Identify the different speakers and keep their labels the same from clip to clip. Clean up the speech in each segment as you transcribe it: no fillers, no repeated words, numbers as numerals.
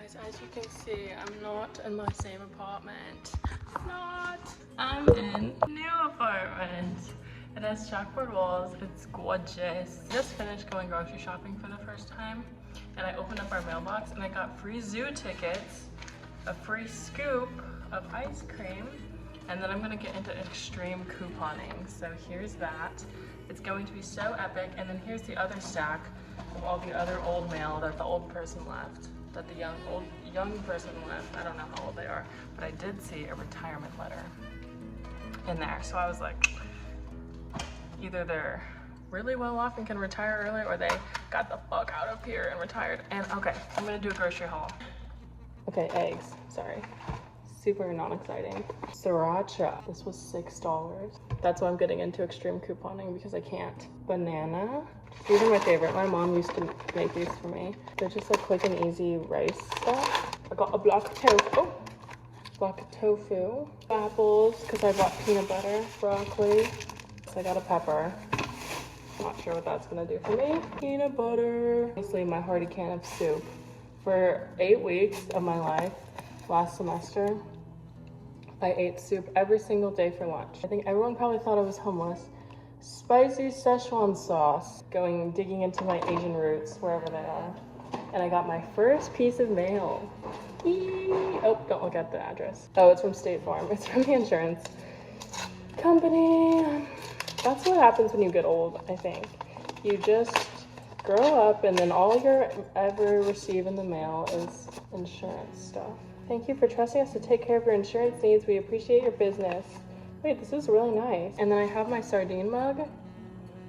Speaker 1: guys, as you can see, I'm not in my same apartment. I'm in a new apartment. It has chalkboard walls, it's gorgeous. Just finished going grocery shopping for the first time, and I opened up our mailbox and I got free zoo tickets, a free scoop of ice cream, and then I'm gonna get into extreme couponing. So here's that. It's going to be so epic. And then here's the other stack of all the other old mail that the old person left, that the young person left. I don't know how old they are, but I did see a retirement letter in there. So I was like, either they're really well off and can retire early, or they got the fuck out of here and retired. And okay, I'm gonna do a grocery haul. Okay, eggs, sorry. Super non-exciting. Sriracha, this was $6. That's why I'm getting into extreme couponing, because I can't. Banana, these are my favorite. My mom used to make these for me. They're just like quick and easy rice stuff. I got a block of tofu. Apples, because I bought peanut butter. Broccoli, so I got a pepper. Not sure what that's gonna do for me. Peanut butter. Obviously my hearty can of soup. For 8 weeks of my life, last semester, I ate soup every single day for lunch. I think everyone probably thought I was homeless. Spicy Szechuan sauce, digging into my Asian roots, wherever they are. And I got my first piece of mail. Eee! Oh, don't look at the address. Oh, it's from State Farm. It's from the insurance company. That's what happens when you get old, I think. You just grow up, and then all you ever receive in the mail is insurance stuff. Thank you for trusting us to take care of your insurance needs. We appreciate your business. Wait, this is really nice. And then I have my sardine mug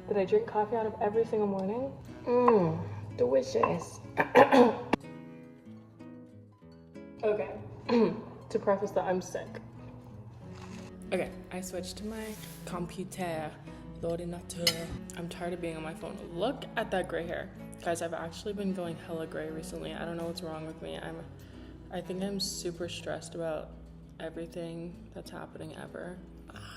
Speaker 1: that I drink coffee out of every single morning. Mmm, delicious. Okay, to preface that, I'm sick. Okay, I switched to my computer, l'ordinateur. I'm tired of being on my phone. Look at that gray hair. Guys, I've actually been going hella gray recently. I don't know what's wrong with me. I think I'm super stressed about everything that's happening ever.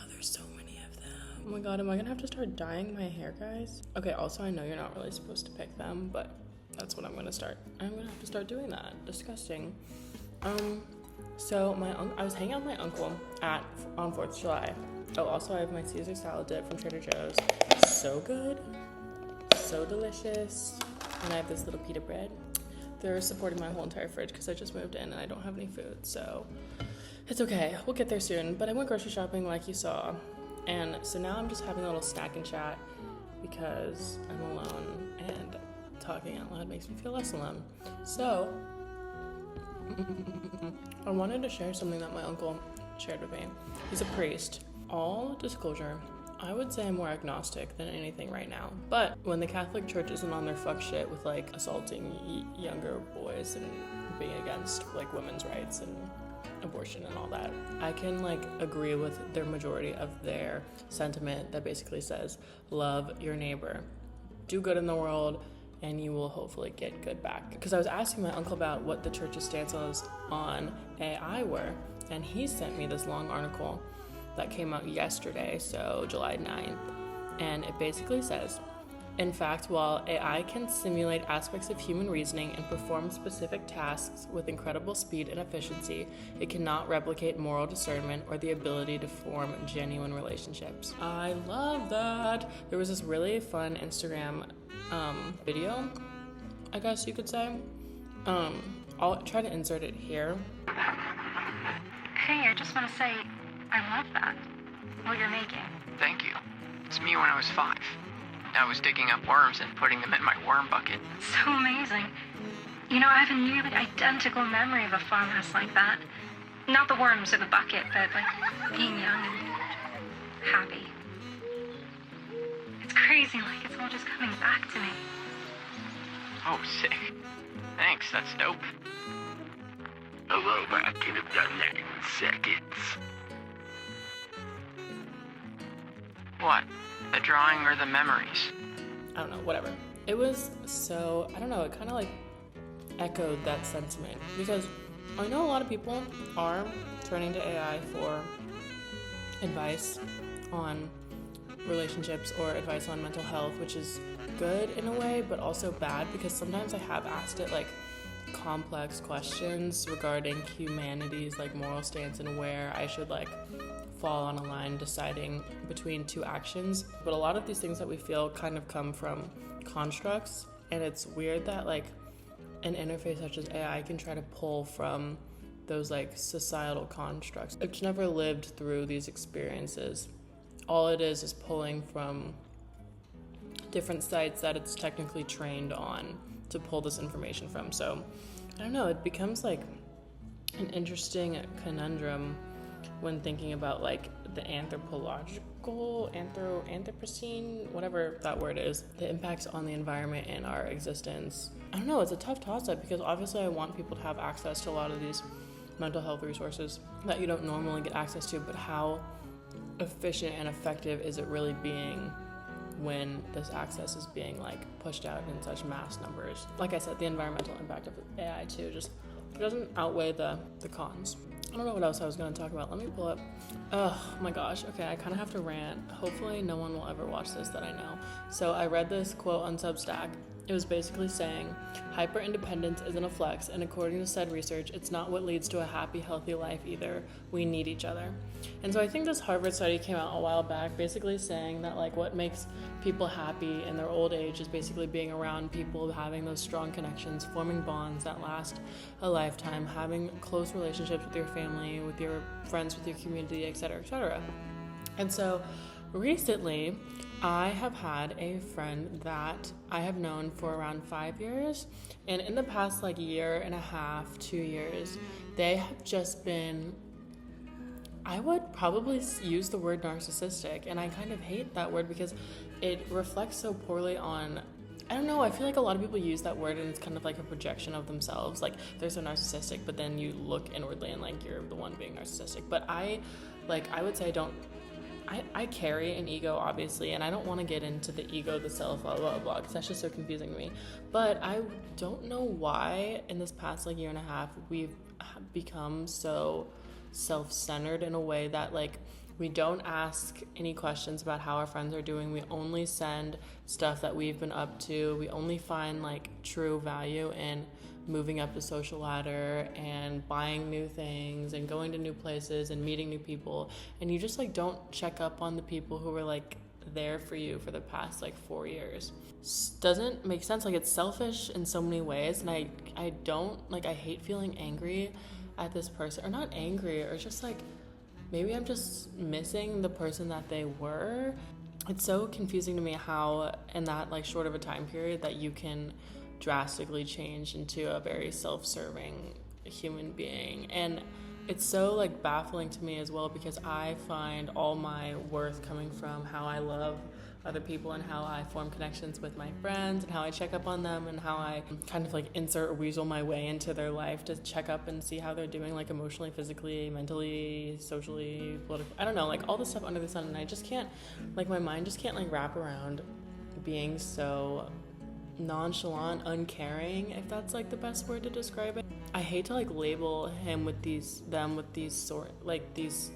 Speaker 1: There's so many of them. Oh my god, am I gonna have to start dyeing my hair, guys? Okay, also I know you're not really supposed to pick them, but that's what I'm gonna start. I'm gonna have to start doing that. Disgusting. So I was hanging out with my uncle on 4th of July. Oh, also I have my Caesar salad dip from Trader Joe's. So good, so delicious. And I have this little pita bread. They're supporting my whole entire fridge because I just moved in and I don't have any food, so it's okay. We'll get there soon. But I went grocery shopping like you saw, and so now I'm just having a little snack and chat because I'm alone, and talking out loud makes me feel less alone. So I wanted to share something that my uncle shared with me. He's a priest. All disclosure, I would say I'm more agnostic than anything right now. But when the Catholic Church isn't on their fuck shit with like assaulting younger boys and being against like women's rights and abortion and all that, I can like agree with their majority of their sentiment that basically says, love your neighbor, do good in the world, and you will hopefully get good back. Because I was asking my uncle about what the church's stance was on AI were, and he sent me this long article that came out yesterday, so July 9th, and it basically says, in fact, while AI can simulate aspects of human reasoning and perform specific tasks with incredible speed and efficiency, it cannot replicate moral discernment or the ability to form genuine relationships. I love that. There was this really fun Instagram video, I guess you could say. I'll try to insert it here.
Speaker 2: Hey, I just want to say, I love that, what you're making.
Speaker 3: Thank you. It's me when I was 5. I was digging up worms and putting them in my worm bucket.
Speaker 2: So amazing. You know, I have a nearly identical memory of a farmhouse like that. Not the worms or the bucket, but like being young and happy. It's crazy, like it's all just coming back to me.
Speaker 3: Oh, sick. Thanks, that's dope.
Speaker 4: A robot could have done that in seconds.
Speaker 3: What? The drawing or the memories?
Speaker 1: I don't know, whatever. It was so, I don't know, it kind of like echoed that sentiment, because I know a lot of people are turning to AI for advice on relationships or advice on mental health, which is good in a way, but also bad, because sometimes I have asked it like, complex questions regarding humanity's like moral stance and where I should like fall on a line deciding between two actions. But a lot of these things that we feel kind of come from constructs, and it's weird that like an interface such as AI can try to pull from those like societal constructs. It's never lived through these experiences. All it is pulling from different sites that it's technically trained on to pull this information from. So I don't know, it becomes like an interesting conundrum when thinking about like the Anthropocene, whatever that word is, the impacts on the environment and our existence. I don't know, it's a tough toss-up because obviously I want people to have access to a lot of these mental health resources that you don't normally get access to, but how efficient and effective is it really being when this access is being like pushed out in such mass numbers? Like I said, the environmental impact of AI too just doesn't outweigh the cons. I don't know what else I was going to talk about. Let me pull up. Oh my gosh. Okay, I kind of have to rant. Hopefully no one will ever watch this that I know. So I read this quote on Substack. It was basically saying, hyper-independence isn't a flex, and according to said research, it's not what leads to a happy, healthy life either. We need each other. And so I think this Harvard study came out a while back, basically saying that like what makes people happy in their old age is basically being around people, having those strong connections, forming bonds that last a lifetime, having close relationships with your family, with your friends, with your community, etc., etc. And so recently, I have had a friend that I have known for around 5 years, and in the past like year and a half, 2 years, they have just been, I would probably use the word narcissistic, and I kind of hate that word because it reflects so poorly on, I don't know, I feel like a lot of people use that word and it's kind of like a projection of themselves, like they're so narcissistic, but then you look inwardly and like you're the one being narcissistic. But I would say I carry an ego, obviously, and I don't want to get into the ego, the self, blah, blah, blah, because that's just so confusing to me. But I don't know why in this past, like, year and a half, we've become so self-centered in a way that, like, we don't ask any questions about how our friends are doing. We only send stuff that we've been up to. We only find, like, true value in moving up the social ladder and buying new things and going to new places and meeting new people, and you just like don't check up on the people who were like there for you for the past like 4 years. Doesn't make sense. Like, it's selfish in so many ways, and I don't like, I hate feeling angry at this person, or not angry, or just like maybe I'm just missing the person that they were. It's so confusing to me how in that like short of a time period that you can drastically change into a very self-serving human being. And it's so like baffling to me as well, because I find all my worth coming from how I love other people and how I form connections with my friends and how I check up on them and how I kind of like insert or weasel my way into their life to check up and see how they're doing, like emotionally, physically, mentally, socially, politically, I don't know, like all this stuff under the sun. And I just can't, like, my mind just can't like wrap around being so nonchalant, uncaring, if that's like the best word to describe it. I hate to like label him with these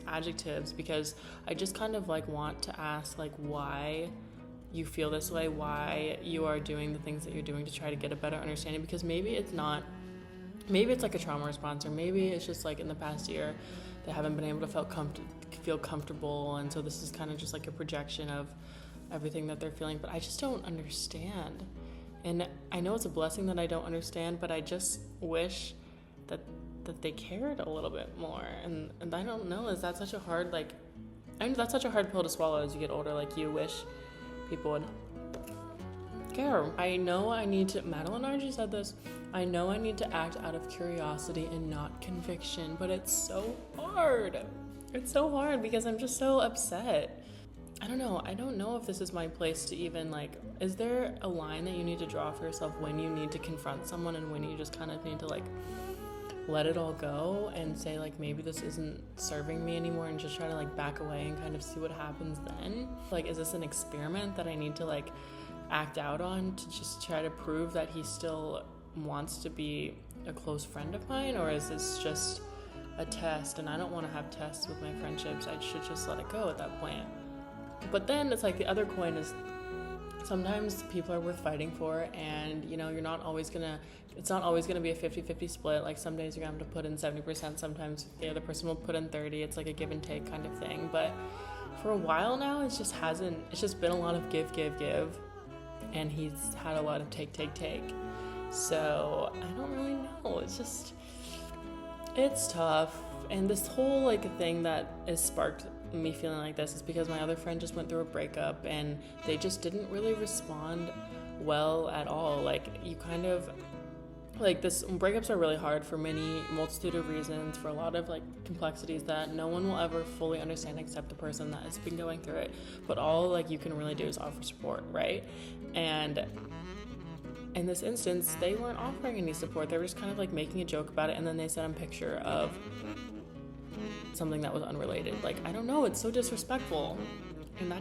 Speaker 1: adjectives, because I just kind of like want to ask like why you feel this way, why you are doing the things that you're doing to try to get a better understanding, because maybe it's like a trauma response, or maybe it's just like in the past year they haven't been able to feel comfortable, and so this is kind of just like a projection of everything that they're feeling. But I just don't understand. And I know it's a blessing that I don't understand, but I just wish that they cared a little bit more. And I don't know, is that such a hard, like, I mean, that's such a hard pill to swallow as you get older. Like, you wish people would care. I know I need to, Madeline already said this, I know I need to act out of curiosity and not conviction, but it's so hard. It's so hard because I'm just so upset. I don't know if this is my place to even like, is there a line that you need to draw for yourself when you need to confront someone and when you just kind of need to like let it all go and say like, maybe this isn't serving me anymore, and just try to like back away and kind of see what happens then? Like, is this an experiment that I need to like act out on to just try to prove that he still wants to be a close friend of mine, or is this just a test? And I don't want to have tests with my friendships. I should just let it go at that point. But then it's like the other coin is sometimes people are worth fighting for, and you know, it's not always gonna be a 50-50 split. Like some days you're gonna have to put in 70%, sometimes the other person will put in 30. It's like a give and take kind of thing. But for a while now, it's just been a lot of give, and he's had a lot of take. So I don't really know. It's tough. And this whole like thing that has sparked me feeling like this is because my other friend just went through a breakup, and they just didn't really respond well at all. Like you kind of like this, breakups are really hard for many multitude of reasons, for a lot of like complexities that no one will ever fully understand except the person that has been going through it. But all like you can really do is offer support, right? And in this instance, they weren't offering any support. They were just kind of like making a joke about it, and then they sent a picture of something that was unrelated. Like, I don't know, it's so disrespectful. And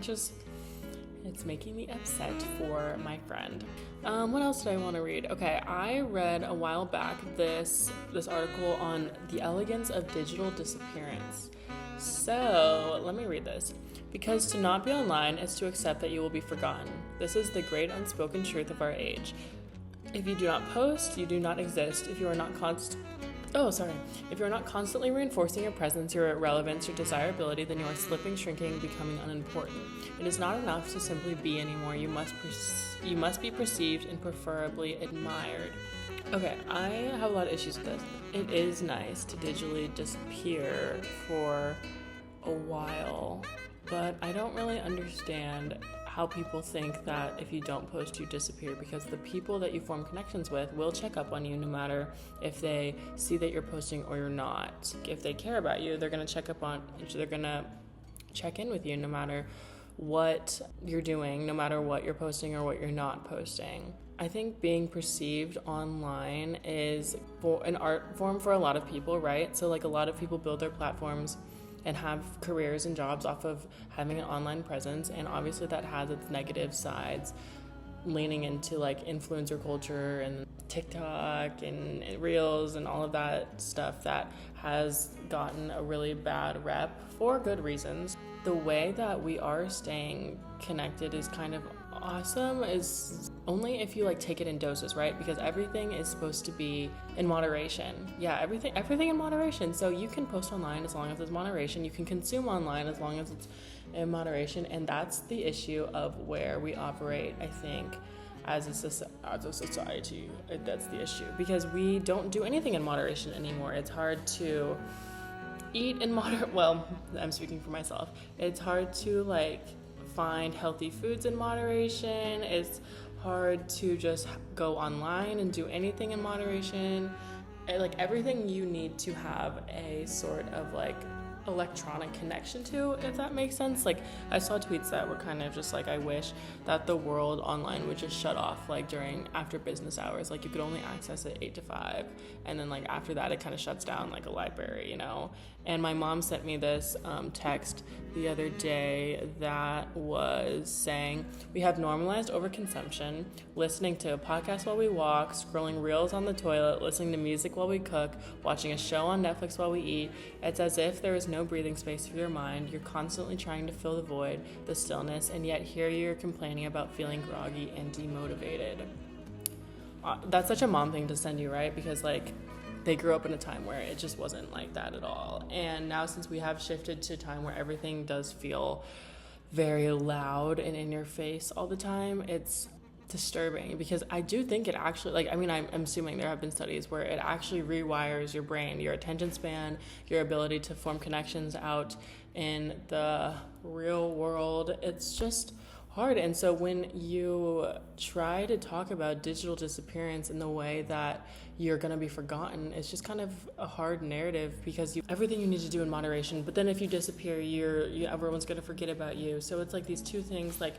Speaker 1: it's making me upset for my friend. What else did I want to read? Okay, I read a while back this article on the elegance of digital disappearance. So, let me read this. Because to not be online is to accept that you will be forgotten. This is the great unspoken truth of our age. If you do not post, you do not exist. If you are not constantly reinforcing your presence, your relevance, your desirability, then you are slipping, shrinking, becoming unimportant. It is not enough to simply be anymore. You must be perceived and preferably admired. Okay, I have a lot of issues with this. It is nice to digitally disappear for a while, but I don't really understand how people think that if you don't post, you disappear, because the people that you form connections with will check up on you no matter if they see that you're posting or you're not. If they care about you, they're gonna check in with you no matter what you're doing, no matter what you're posting or what you're not posting. I think being perceived online is an art form for a lot of people, right? So like a lot of people build their platforms and have careers and jobs off of having an online presence, and obviously that has its negative sides, leaning into like influencer culture and TikTok and Reels and all of that stuff that has gotten a really bad rep for good reasons. The way that we are staying connected is kind of awesome, is only if you like take it in doses, right? Because everything is supposed to be in moderation. Yeah, everything in moderation. So you can post online as long as it's moderation. You can consume online as long as it's in moderation. And that's the issue of where we operate, I think, as a society. That's the issue, because we don't do anything in moderation anymore. It's hard to eat in well, I'm speaking for myself. It's hard to like find healthy foods in moderation. It's hard to just go online and do anything in moderation. Like everything you need to have a sort of like electronic connection to, if that makes sense. Like I saw tweets that were kind of just like, I wish that the world online would just shut off like after business hours. Like you could only access it 8 to 5, and then like after that it kind of shuts down like a library, you know. And my mom sent me this text the other day that was saying, we have normalized overconsumption, listening to a podcast while we walk, scrolling reels on the toilet, listening to music while we cook, watching a show on Netflix while we eat. It's as if there is no breathing space for your mind. You're constantly trying to fill the void, the stillness, and yet here you're complaining about feeling groggy and demotivated. That's such a mom thing to send you, right? Because like they grew up in a time where it just wasn't like that at all. And now since we have shifted to a time where everything does feel very loud and in your face all the time, it's disturbing, because I do think it actually, like, I mean, I'm assuming there have been studies where it actually rewires your brain, your attention span, your ability to form connections out in the real world. It's just hard. And so when you try to talk about digital disappearance in the way that you're going to be forgotten, it's just kind of a hard narrative, because everything you need to do in moderation, but then if you disappear, everyone's going to forget about you. So it's like these two things like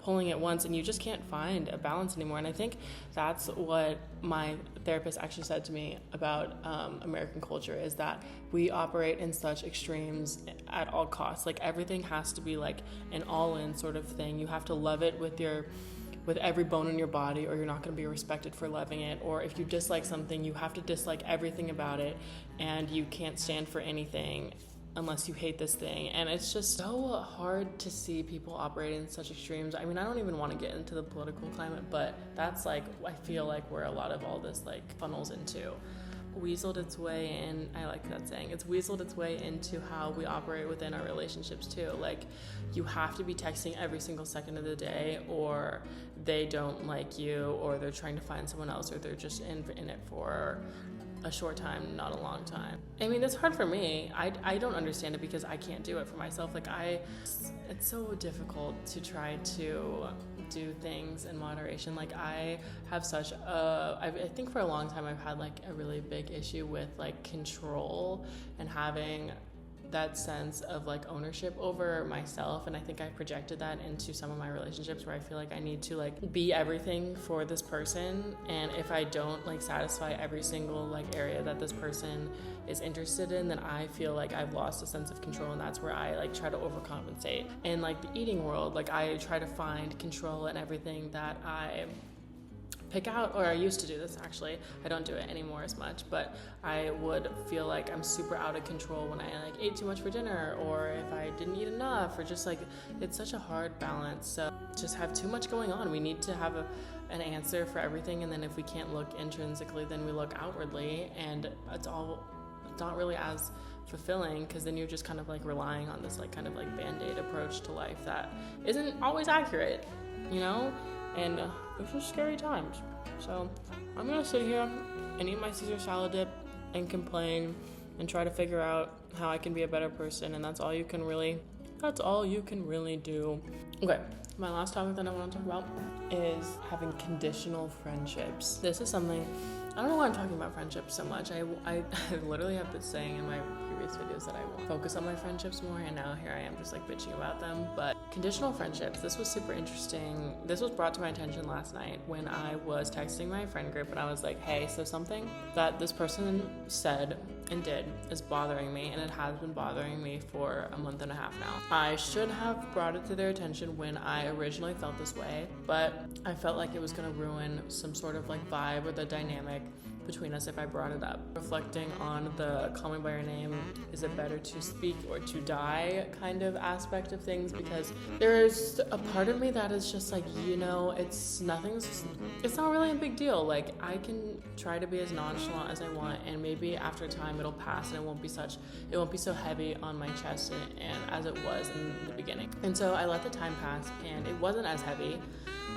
Speaker 1: pulling at once, and you just can't find a balance anymore. And I think that's what my therapist actually said to me about American culture, is that we operate in such extremes at all costs. Like everything has to be like an all-in sort of thing. You have to love it with every bone in your body, or you're not going to be respected for loving it. Or if you dislike something, you have to dislike everything about it, and you can't stand for anything unless you hate this thing. And it's just so hard to see people operate in such extremes. I mean, I don't even want to get into the political climate, but that's like, I feel like where a lot of all this like funnels into. Weaseled its way in, I like that saying, it's weaseled its way into how we operate within our relationships too. Like, you have to be texting every single second of the day, or they don't like you, or they're trying to find someone else, or they're just in it for a short time, not a long time. I mean, it's hard for me. I don't understand it because I can't do it for myself. Like, it's so difficult to try to do things in moderation. Like, I have such a, I think for a long time I've had like a really big issue with like control and having that sense of like ownership over myself, and I think I projected that into some of my relationships where I feel like I need to like be everything for this person, and if I don't like satisfy every single like area that this person is interested in, then I feel like I've lost a sense of control, and that's where I like try to overcompensate. In like the eating world, like I try to find control in everything that I pick out, or I used to do this actually. I don't do it anymore as much, but I would feel like I'm super out of control when I like ate too much for dinner, or if I didn't eat enough, or just like, it's such a hard balance. So just have too much going on. We need to have an answer for everything, and then if we can't look intrinsically, then we look outwardly, and it's not really as fulfilling, because then you're just kind of like relying on this like kind of like band-aid approach to life that isn't always accurate, you know? And it's just scary times. So I'm gonna sit here and eat my Caesar salad dip and complain and try to figure out how I can be a better person, and that's all you can really do. Okay, my last topic that I want to talk about is having conditional friendships. This is something, I don't know why I'm talking about friendships so much. I literally have been saying in my previous videos that I want to focus on my friendships more, and now here I am just like bitching about them. But conditional friendships, this was super interesting. This was brought to my attention last night when I was texting my friend group, and I was like, hey, so something that this person said and did is bothering me, and it has been bothering me for a month and a half now. I should have brought it to their attention when I originally felt this way, but I felt like it was going to ruin some sort of like vibe or the dynamic between us if I brought it up. Reflecting on the call me by your name, is it better to speak or to die kind of aspect of things, because there's a part of me that is just like, you know, it's not really a big deal. Like, I can try to be as nonchalant as I want, and maybe after time it'll pass, and it won't be so heavy on my chest and as it was in the beginning. And so I let the time pass, and it wasn't as heavy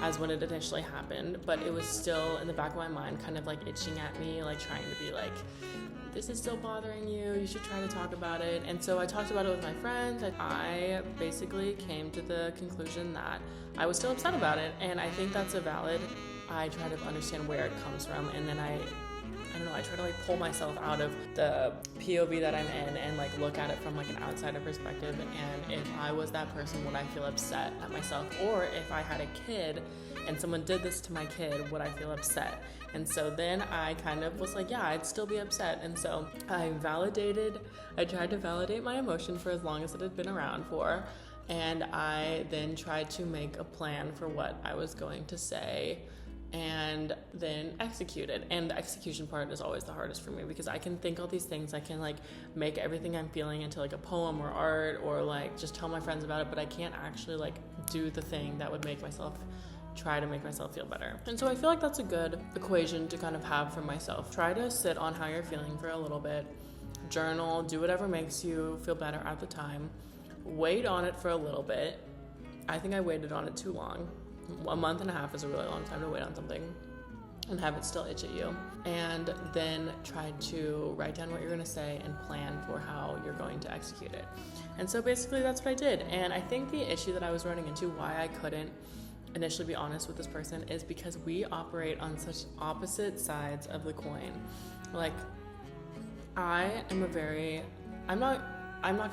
Speaker 1: as when it initially happened, but it was still in the back of my mind kind of like itching at me, like trying to be like, this is still bothering you, you should try to talk about it. And so I talked about it with my friends. I basically came to the conclusion that I was still upset about it, and I think that's I try to understand where it comes from, and then I don't know, I try to like pull myself out of the POV that I'm in and like look at it from like an outsider perspective. And if I was that person, would I feel upset at myself? Or if I had a kid and someone did this to my kid, would I feel upset? And so then I kind of was like, yeah, I'd still be upset. And so I tried to validate my emotion for as long as it had been around for. And I then tried to make a plan for what I was going to say, and then execute it. And the execution part is always the hardest for me, because I can think all these things, I can like make everything I'm feeling into like a poem or art, or like just tell my friends about it, but I can't actually like do the thing that would try to make myself feel better. And so I feel like that's a good equation to kind of have for myself. Try to sit on how you're feeling for a little bit, journal, do whatever makes you feel better at the time, wait on it for a little bit. I think I waited on it too long. A month and a half is a really long time to wait on something and have it still itch at you. And then try to write down what you're going to say and plan for how you're going to execute it. And so basically that's what I did. And I think the issue that I was running into, why I couldn't initially be honest with this person, is because we operate on such opposite sides of the coin. Like, I'm not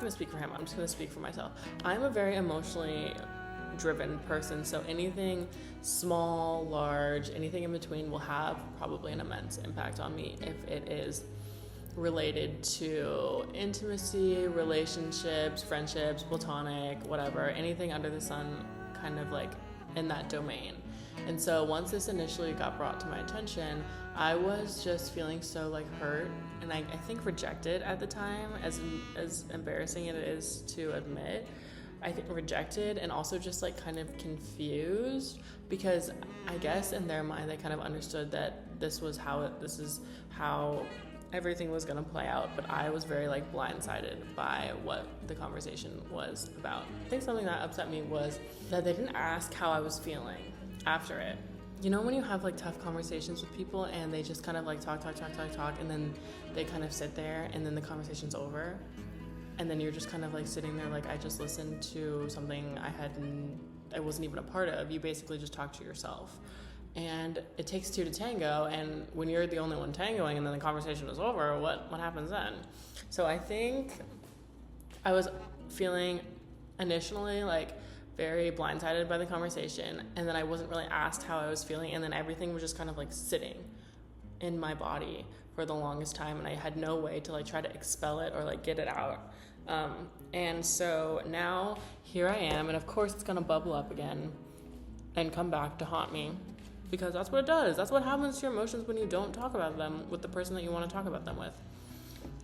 Speaker 1: going to speak for him, I'm just going to speak for myself. I'm a very emotionally driven person, so anything small, large, anything in between will have probably an immense impact on me if it is related to intimacy, relationships, friendships, platonic, whatever, anything under the sun, kind of like in that domain. And so once this initially got brought to my attention, I was just feeling so like hurt and I think rejected at the time, as embarrassing it is to admit. I think rejected and also just like kind of confused, because I guess in their mind they kind of understood that this is how everything was going to play out, but I was very like blindsided by what the conversation was about. I think something that upset me was that they didn't ask how I was feeling after it. You know when you have like tough conversations with people and they just kind of like talk and then they kind of sit there and then the conversation's over and then you're just kind of like sitting there like, I just listened to something I wasn't even a part of. You basically just talk to yourself. And it takes two to tango, and when you're the only one tangoing and then the conversation is over, what happens then? So I think I was feeling initially like very blindsided by the conversation, and then I wasn't really asked how I was feeling, and then everything was just kind of like sitting in my body for the longest time, and I had no way to like try to expel it or like get it out. And so now here I am, and of course it's gonna bubble up again and come back to haunt me, because that's what it does. That's what happens to your emotions when you don't talk about them with the person that you want to talk about them with.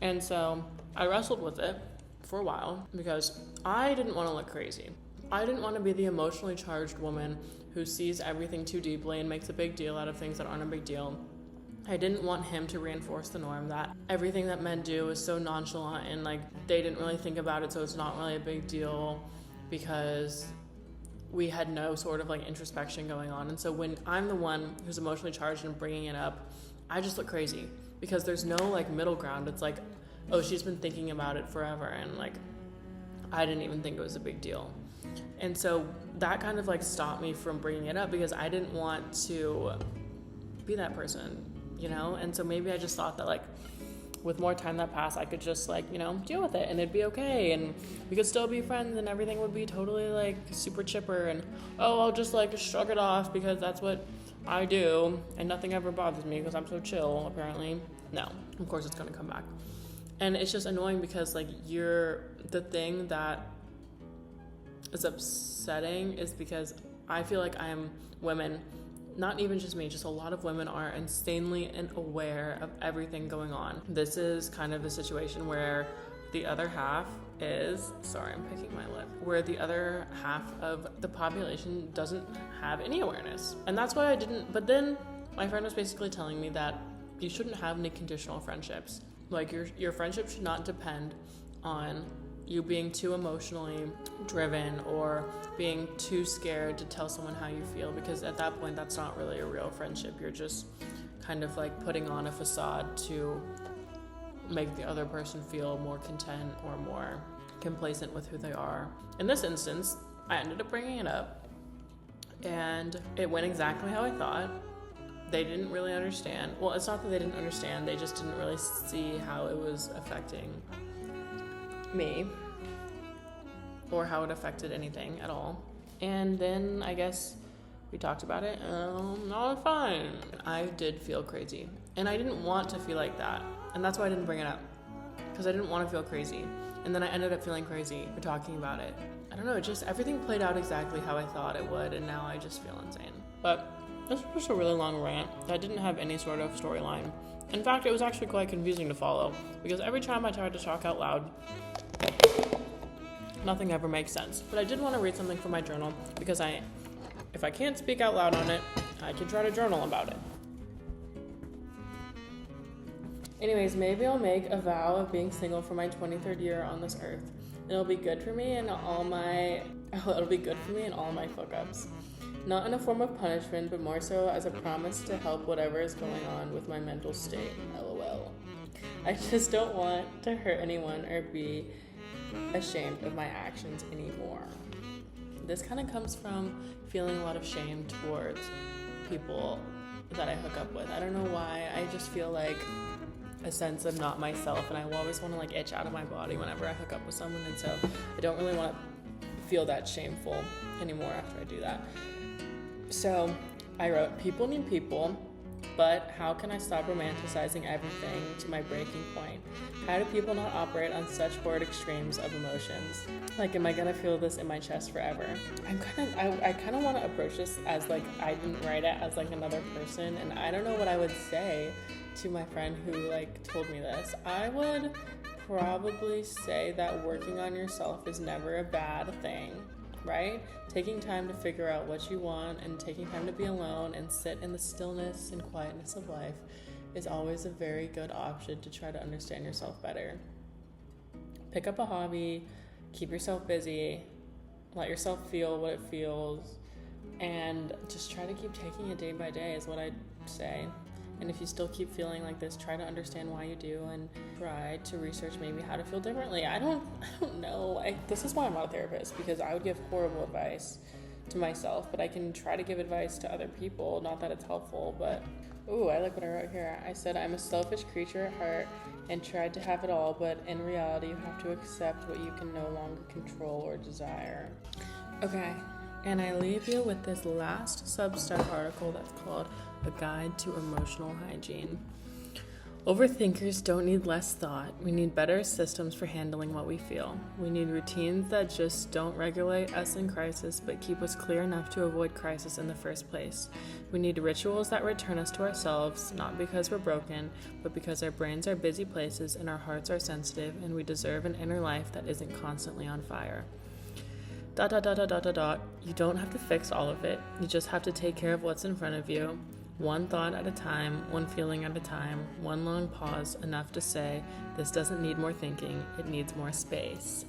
Speaker 1: And so I wrestled with it for a while because I didn't want to look crazy. I didn't want to be the emotionally charged woman who sees everything too deeply and makes a big deal out of things that aren't a big deal. I didn't want him to reinforce the norm that everything that men do is so nonchalant and like they didn't really think about it, so it's not really a big deal, because we had no sort of like introspection going on. And so when I'm the one who's emotionally charged and bringing it up, I just look crazy because there's no like middle ground. It's like, oh, she's been thinking about it forever, and like I didn't even think it was a big deal. And so that kind of like stopped me from bringing it up because I didn't want to be that person, you know? And so maybe I just thought that like with more time that passed, I could just like, you know, deal with it and it'd be okay and we could still be friends and everything would be totally like super chipper and, oh, I'll just like shrug it off because that's what I do and nothing ever bothers me because I'm so chill, apparently. No, of course it's gonna come back. And it's just annoying because like the thing that is upsetting is because I feel like women, not even just me, just a lot of women are insanely aware of everything going on. This is kind of the situation where the other half is, sorry, I'm picking my lip, where the other half of the population doesn't have any awareness. And that's why I didn't, but then my friend was basically telling me that you shouldn't have any conditional friendships. Like your friendship should not depend on you being too emotionally driven or being too scared to tell someone how you feel, because at that point that's not really a real friendship. You're just kind of like putting on a facade to make the other person feel more content or more complacent with who they are. In this instance, I ended up bringing it up and it went exactly how I thought. They didn't really understand. Well, it's not that they didn't understand, they just didn't really see how it was affecting me or how it affected anything at all. And then I guess we talked about it. No, fine. I did feel crazy and I didn't want to feel like that, and that's why I didn't bring it up, because I didn't want to feel crazy. And then I ended up feeling crazy for talking about it. I don't know, just everything played out exactly how I thought it would, and now I just feel insane. But this was just a really long rant that didn't have any sort of storyline. In fact, it was actually quite confusing to follow, because every time I tried to talk out loud, nothing ever makes sense. But I did want to read something from my journal, because if I can't speak out loud on it, I can try to journal about it. Anyways, maybe I'll make a vow of being single for my 23rd year on this earth. It'll be good for me and all my fuck-ups. Not in a form of punishment, but more so as a promise to help whatever is going on with my mental state. LOL. I just don't want to hurt anyone or be ashamed of my actions anymore. This kind of comes from feeling a lot of shame towards people that I hook up with. I don't know why. I just feel like a sense of not myself, and I always want to like itch out of my body whenever I hook up with someone, and so I don't really want to feel that shameful anymore after I do that. So I wrote, people need people, But how can I stop romanticizing everything to my breaking point? How do people not operate on such horrid extremes of emotions? Like, am I gonna feel this in my chest forever? I kind of want to approach this as like, I didn't write it as like another person, and I don't know what I would say to my friend who like told me this. I would probably say that working on yourself is never a bad thing, right? Taking time to figure out what you want and taking time to be alone and sit in the stillness and quietness of life is always a very good option to try to understand yourself better. Pick up a hobby, keep yourself busy, let yourself feel what it feels, and just try to keep taking it day by day is what I'd say. And if you still keep feeling like this, try to understand why you do and try to research maybe how to feel differently. I don't know. This is why I'm not a therapist, because I would give horrible advice to myself, but I can try to give advice to other people. Not that it's helpful, but ooh, I like what I wrote here. I said, I'm a selfish creature at heart and tried to have it all, but in reality, you have to accept what you can no longer control or desire. Okay, and I leave you with this last Substack article that's called A Guide to Emotional Hygiene. Overthinkers don't need less thought. We need better systems for handling what we feel. We need routines that just don't regulate us in crisis, but keep us clear enough to avoid crisis in the first place. We need rituals that return us to ourselves, not because we're broken, but because our brains are busy places and our hearts are sensitive, and we deserve an inner life that isn't constantly on fire. ... You don't have to fix all of it. You just have to take care of what's in front of you. One thought at a time, one feeling at a time, one long pause, enough to say, this doesn't need more thinking, it needs more space.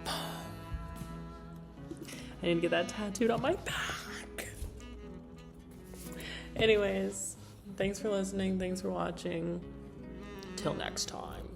Speaker 1: I need to get that tattooed on my back. Anyways, thanks for listening, thanks for watching. Till next time.